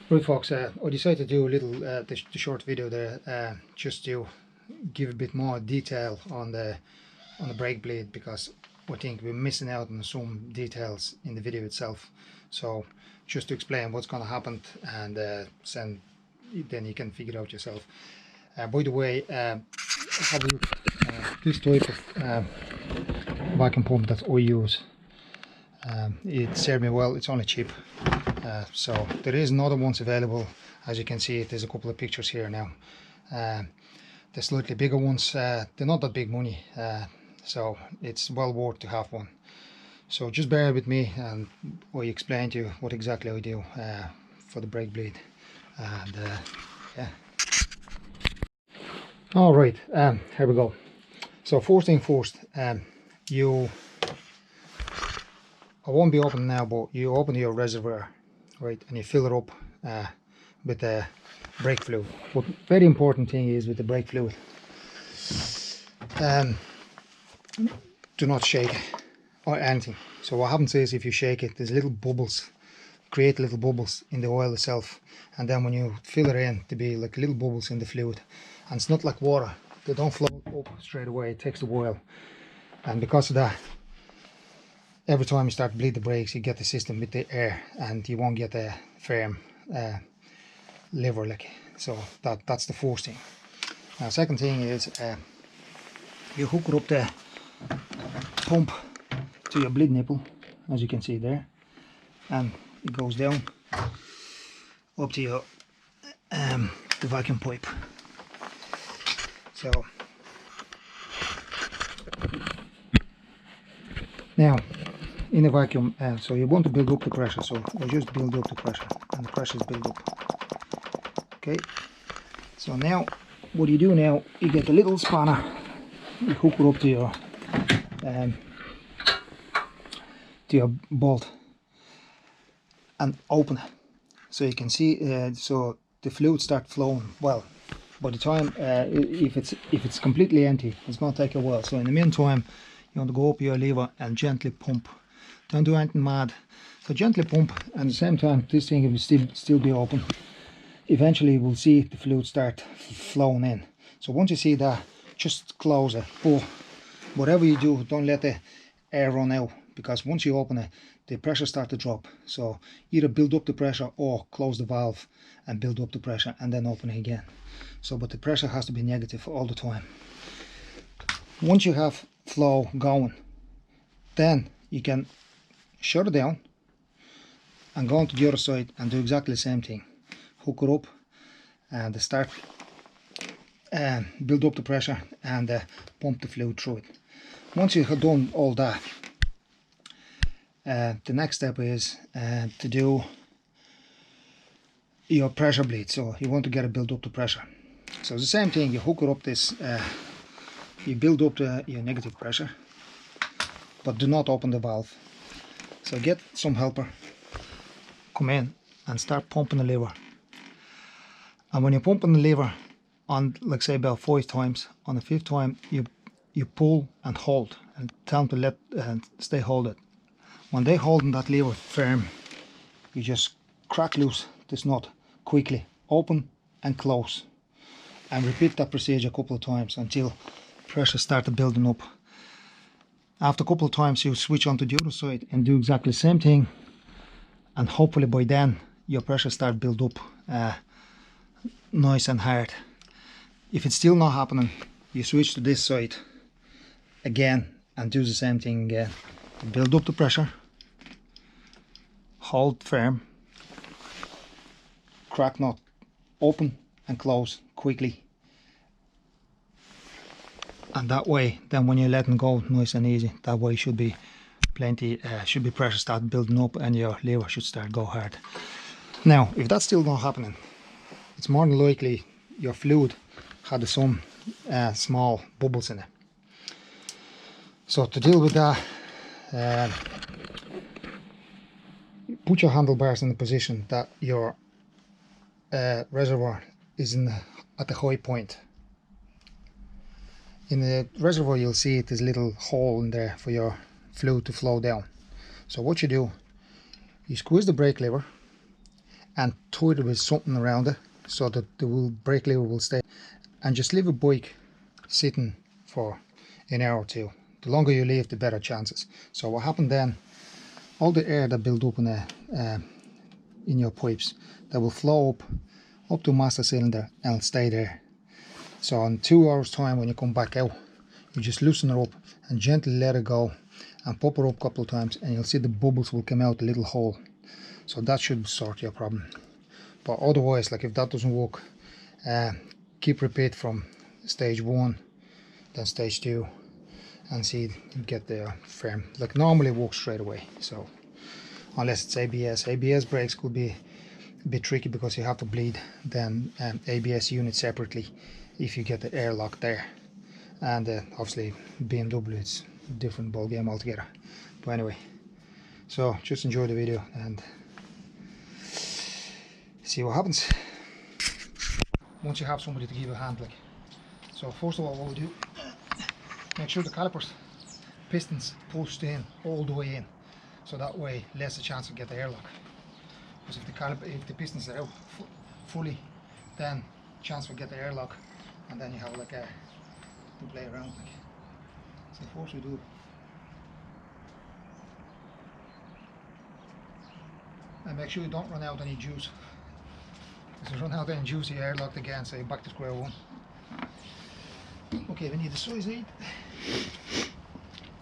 Right folks, I decided to do a little the short video there just to give a bit more detail on the brake blade, because I think we're missing out on some details in the video itself. So just to explain what's going to happen, and then you can figure it out yourself. By the way, I have this type of vacuum pump that I use. It served me well. It's only cheap. So there is another ones available. As you can see, there's a couple of pictures here now. The slightly bigger ones, they're not that big money, so it's well worth to have one. So just bear with me and I explain to you what exactly I do for the brake bleed. And yeah. All right, here we go. So first thing first, I won't be opening now, but you open your reservoir, right, and you fill it up with the brake fluid. But very important thing is with the brake fluid, do not shake it or anything. So what happens is, if you shake it, there's little bubbles, create little bubbles in the oil itself, and then when you fill it in, to be like little bubbles in the fluid. And it's not like water, they don't float up straight away, it takes a while. And because of that, every time you start to bleed the brakes, you get the system with the air and you won't get a firm lever, like. So that's the first thing. Now second thing is, you hook up the pump to your bleed nipple, as you can see there, and it goes down up to your the vacuum pipe. So now in the vacuum, so you want to build up the pressure, so I just build up the pressure, and the pressure is built up. Okay, so now what you do now, you get a little spanner, you hook it up to your bolt and open it, so you can see, so the fluid start flowing. Well, by the time if it's completely empty, it's going to take a while. So in the meantime, you want to go up your lever and gently pump. Don't do anything mad. So gently pump, and at the same time this thing will still be open. Eventually you will see the fluid start flowing in. So once you see that, just close it. But whatever you do, don't let the air run out, because once you open it, the pressure starts to drop. So either build up the pressure or close the valve and build up the pressure and then open it again. So, but the pressure has to be negative all the time. Once you have flow going, then you can shut it down and go on to the other side and do exactly the same thing. Hook it up and start and build up the pressure and pump the fluid through it. Once you have done all that, the next step is to do your pressure bleed. So you want to get it build up the pressure. So it's the same thing, you hook it up this, you build up your negative pressure, but do not open the valve. So get some helper, come in and start pumping the lever. And when you're pumping the lever on, like say about 5 times, on the 5th time you pull and hold and tell them to let stay hold it. When they holding that lever firm, you just crack loose this nut quickly, open and close, and repeat that procedure a couple of times until pressure starts building up. After a couple of times you switch on to the other side and do exactly the same thing, and hopefully by then your pressure start build up nice and hard. If it's still not happening, you switch to this side again and do the same thing again. Build up the pressure, hold firm, crack nut, open and close quickly, and that way then when you're letting go nice and easy, that way should be plenty, should be pressure start building up and your lever should start go hard. Now if that's still not happening, it's more than likely your fluid had some small bubbles in it. So to deal with that, put your handlebars in the position that your reservoir is at the high point. In the reservoir you'll see there's a little hole in there for your fluid to flow down. So what you do, you squeeze the brake lever and tie it with something around it so that the brake lever will stay, and just leave a bike sitting for an hour or two. The longer you leave, the better chances. So what happened then, all the air that built up in your pipes, that will flow up to master cylinder and stay there. So in 2 hours time, when you come back out, you just loosen it up and gently let it go and pop it up a couple of times, and you'll see the bubbles will come out the little hole. So that should sort your problem. But otherwise, like if that doesn't work, keep repeat from stage 1, then stage 2, and see you get the frame. Like normally it works straight away. So unless it's ABS brakes could be a bit tricky because you have to bleed then ABS unit separately if you get the airlock there. And obviously BMW, it's a different ball game altogether. But anyway, so just enjoy the video and see what happens once you have somebody to give you a hand. Like, so first of all, what we do, make sure the calipers pistons pushed in all the way in, so that way less a chance to get the airlock. Because if the pistons are out fully, then chance for get the airlock, and then you have like a to play around like. So first we do, and make sure you don't run out any juice. If you run out any juice, you airlocked again, so you're back to square one. Okay, we need the size 8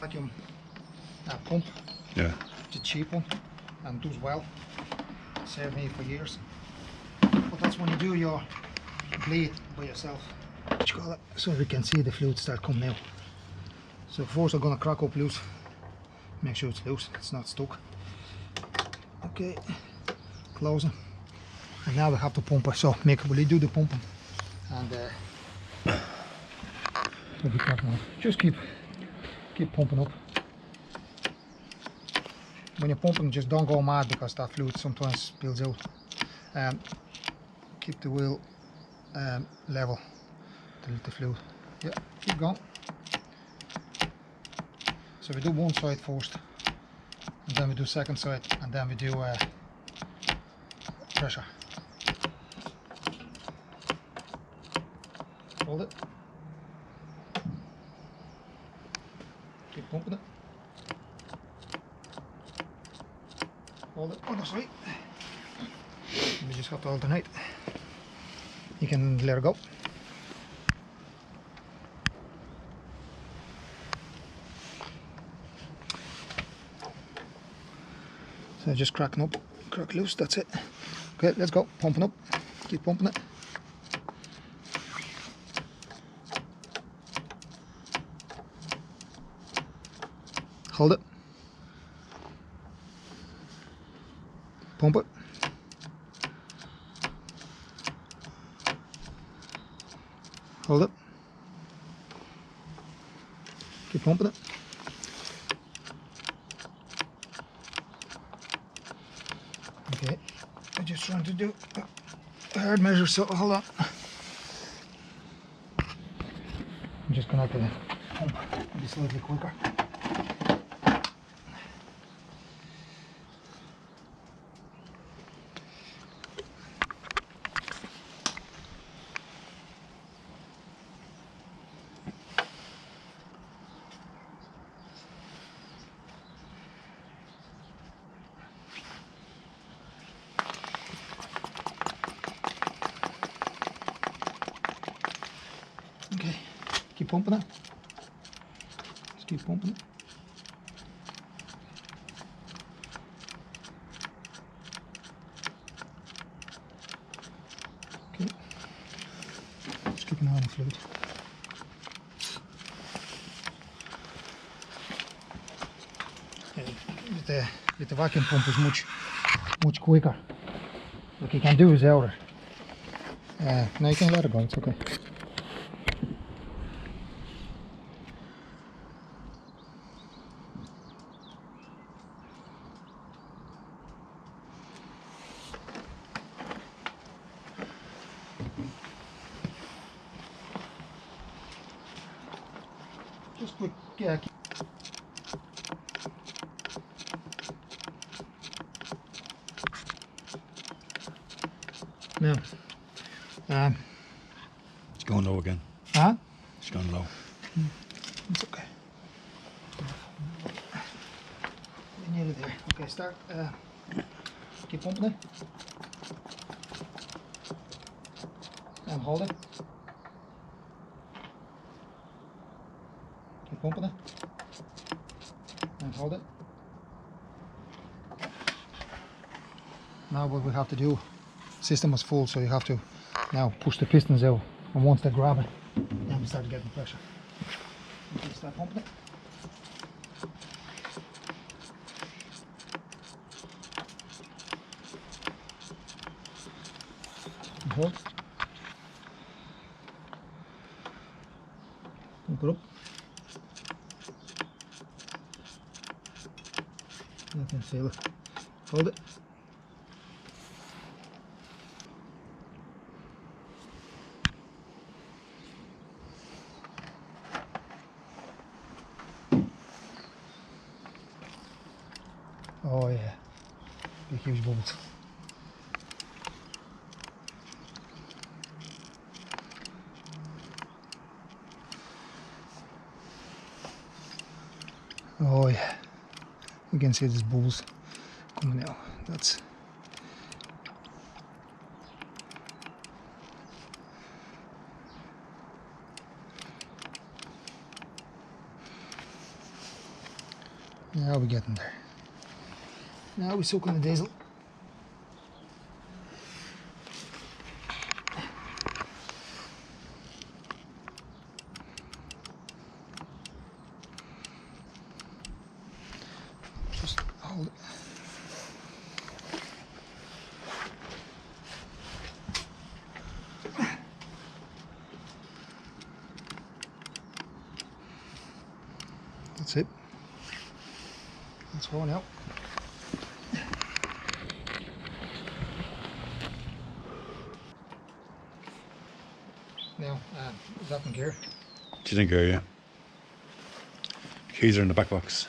vacuum pump. Yeah. It's a cheap one and does well. Saved me for years. But that's when you do your bleed by yourself. So we can see the fluid start coming out. So first I'm going to crack up loose. Make sure it's loose, it's not stuck. Okay, closing. And now we have to pump it. So we'll do the pumping. And we'll be cracking on. Just keep pumping up. When you're pumping, just don't go mad because that fluid sometimes spills out. Keep the wheel level to let the fluid. Yeah, keep going. So we do one side first, and then we do second side, and then we do pressure. Hold it. Keep pumping it. Hold it. Other side. We just have to alternate. You can let it go. So just cracking up, crack loose, that's it. Okay, let's go, pumping up, keep pumping it. Hold it. Pump it. Hold it. Keep pumping it. Okay, I'm just trying to do a hard measure, so hold on. I'm just going to pump be slightly quicker. Okay, keep pumping it. Just keep pumping it. Okay, just keep an eye on the fluid. With the vacuum pump is much quicker. What you can do is out it. Now you can let it go, it's okay. Just quick, Now, It's going low again. huh? It's going low. It's okay. We're nearly there. Okay, start. Keep pumping it. And hold it. Keep pumping it. And hold it. Now what we have to do, system was full, so you have to now push the pistons out, and once they grab it, then we start getting pressure. Okay, start pumping it. And hold. Pump it up. I can feel it. Hold it. Oh yeah, big huge bubbles. Oh yeah, you can see these bubbles coming out. That's now we're getting there. Now we're soaking the diesel. Just hold it. That's it. It's going out. Now, is that in gear? She's in gear, yeah. Keys are in the back box.